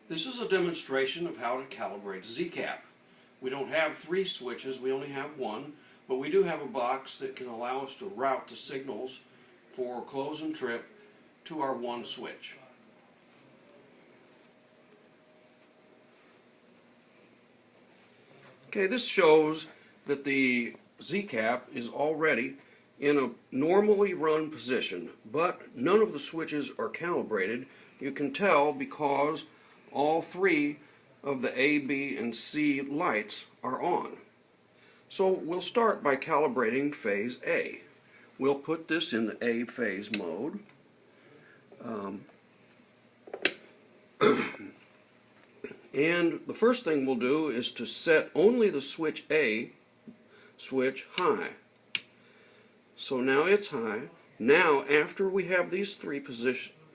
This is a demonstration of how to calibrate a Z-Cap. We don't have 3 switches, we only have 1, but we do have a box that can allow us to route the signals for close and trip to our 1 switch. Okay, this shows that the Z-Cap is already in a normally run position, but none of the switches are calibrated. You can tell because all 3 of the A, B, and C lights are on. So we'll start by calibrating phase A. We'll put this in the A phase mode. And the first thing we'll do is to set only the switch A switch high. So now it's high. Now after we have these 3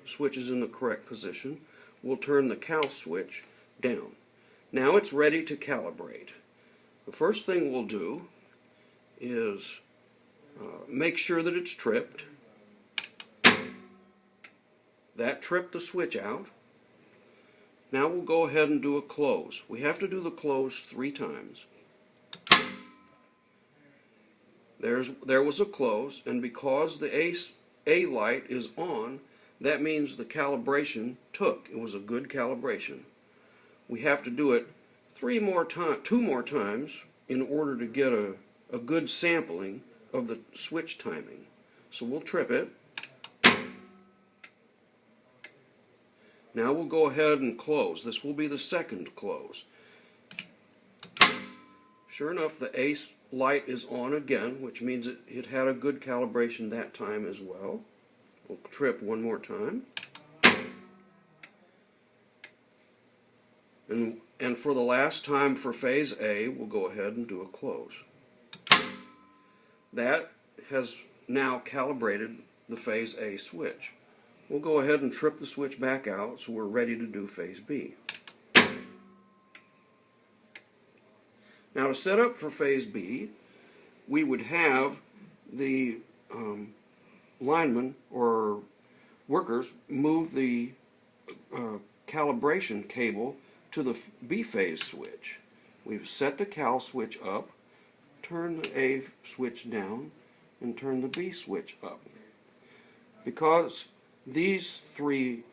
switches in the correct position, we'll turn the cal switch down. Now it's ready to calibrate. The first thing we'll do is make sure that it's tripped. That tripped the switch out. Now we'll go ahead and do a close. We have to do the close 3 times. There was a close, and because the A light is on, that means the calibration took. It was a good calibration. We have to do it 2 more times in order to get a good sampling of the switch timing. So we'll trip it. Now we'll go ahead and close. This will be the second close. Sure enough, the A light is on again, which means it had a good calibration that time as well. We'll trip 1 more time. And for the last time for phase A, we'll go ahead and do a close. That has now calibrated the phase A switch. We'll go ahead and trip the switch back out so we're ready to do phase B. Now to set up for phase B, we would have the linemen or workers move the calibration cable to the B phase switch. We've set the cal switch up, turn the A switch down, and turn the B switch up. Because these three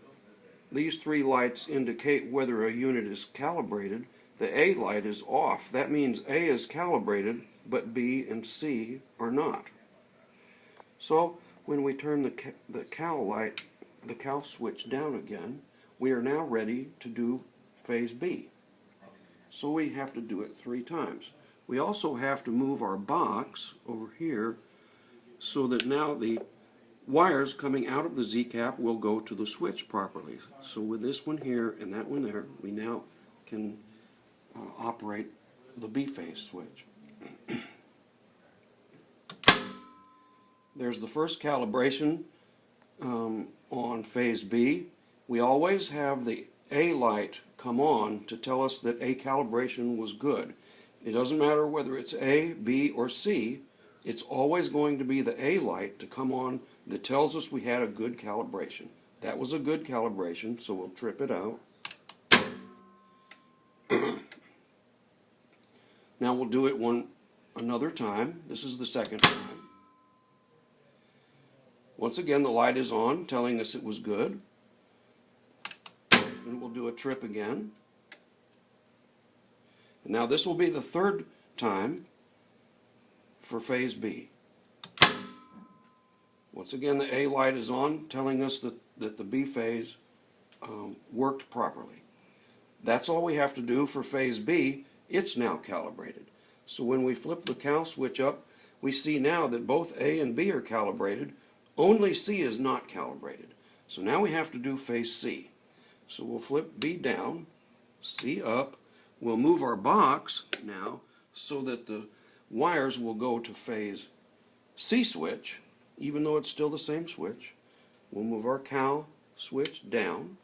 lights indicate whether a unit is calibrated, the A light is off. That means A is calibrated, but B and C are not. So when we turn the cal switch down again, we are now ready to do phase B. So we have to do it 3 times. We also have to move our box over here so that now the wires coming out of the Z-Cap will go to the switch properly. So with this one here and that one there, we now can operate the B phase switch. There's the first calibration on phase B. We always have the A light come on to tell us that A calibration was good. It doesn't matter whether it's A, B, or C. It's always going to be the A light to come on that tells us we had a good calibration. That was a good calibration, so we'll trip it out. Now we'll do it another time. This is the second time. Once again, the light is on, telling us it was good. And we'll do a trip again. And now this will be the 3rd time for phase B. Once again, the A light is on, telling us that the B phase worked properly. That's all we have to do for phase B. It's now calibrated. So when we flip the cal switch up, we see now that both A and B are calibrated. Only C is not calibrated. So now we have to do phase C. So we'll flip B down, C up. We'll move our box now so that the wires will go to phase C switch, even though it's still the same switch. We'll move our cal switch down,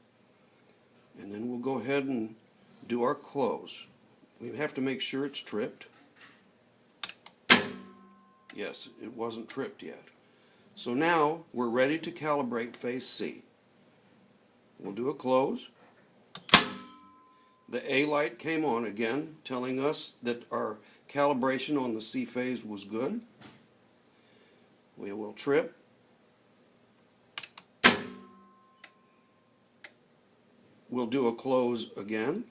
and then we'll go ahead and do our close. We have to make sure it's tripped. Yes, it wasn't tripped yet. So now we're ready to calibrate phase C. We'll do a close. The A light came on again, telling us that our calibration on the C phase was good. We will trip. We'll do a close again.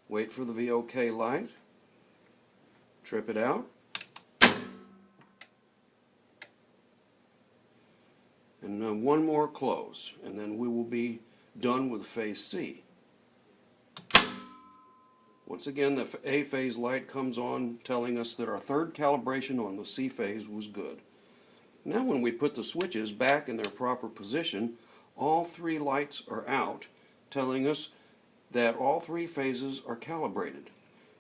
Wait for the VOK light. Trip it out. And one more close, and then we will be done with phase C. Once again, the A phase light comes on, telling us that our third calibration on the C phase was good. Now when we put the switches back in their proper position, all three lights are out, telling us that all three phases are calibrated.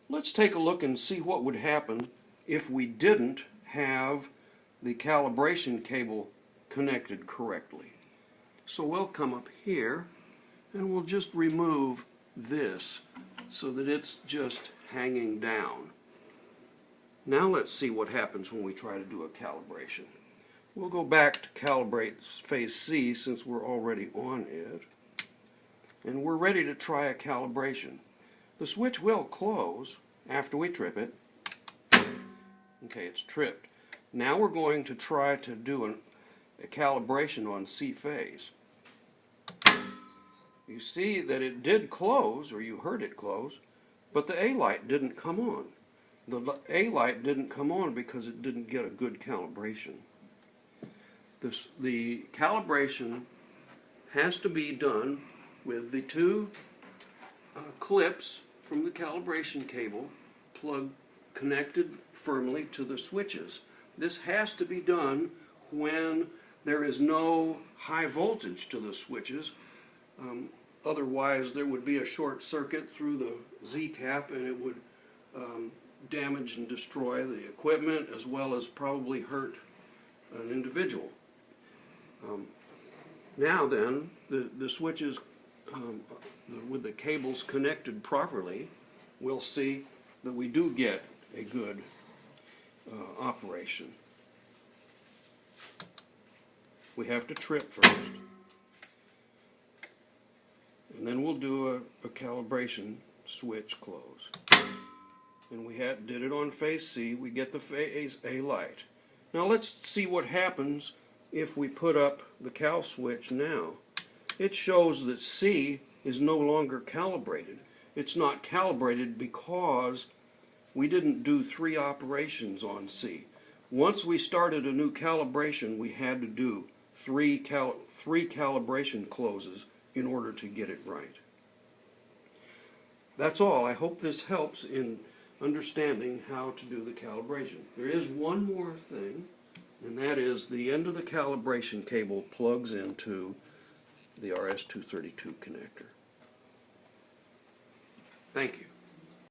Let's take a look and see what would happen if we didn't have the calibration cable connected correctly. So we'll come up here and we'll just remove this so that it's just hanging down. Now let's see what happens when we try to do a calibration. We'll go back to calibrate phase C since we're already on it, and we're ready to try a calibration. The switch will close after we trip it. Okay, it's tripped. Now we're going to try to do a calibration on C phase. You see that it did close, or you heard it close, but the A light didn't come on. The A light didn't come on because it didn't get a good calibration. The calibration has to be done with the two clips from the calibration cable connected firmly to the switches. This has to be done when there is no high voltage to the switches. Otherwise there would be a short circuit through the Z-cap, and it would damage and destroy the equipment as well as probably hurt an individual. Now then, the switches with the cables connected properly, we'll see that we do get a good operation. We have to trip first, and then we'll do a calibration switch close. And we did it on phase C. We get the phase A light. Now let's see what happens if we put up the cal switch now. It shows that C is no longer calibrated. It's not calibrated because we didn't do 3 operations on C. Once we started a new calibration, we had to do three calibration closes in order to get it right. That's all. I hope this helps in understanding how to do the calibration. There is one more thing, and that is the end of the calibration cable plugs into the RS-232 connector. Thank you.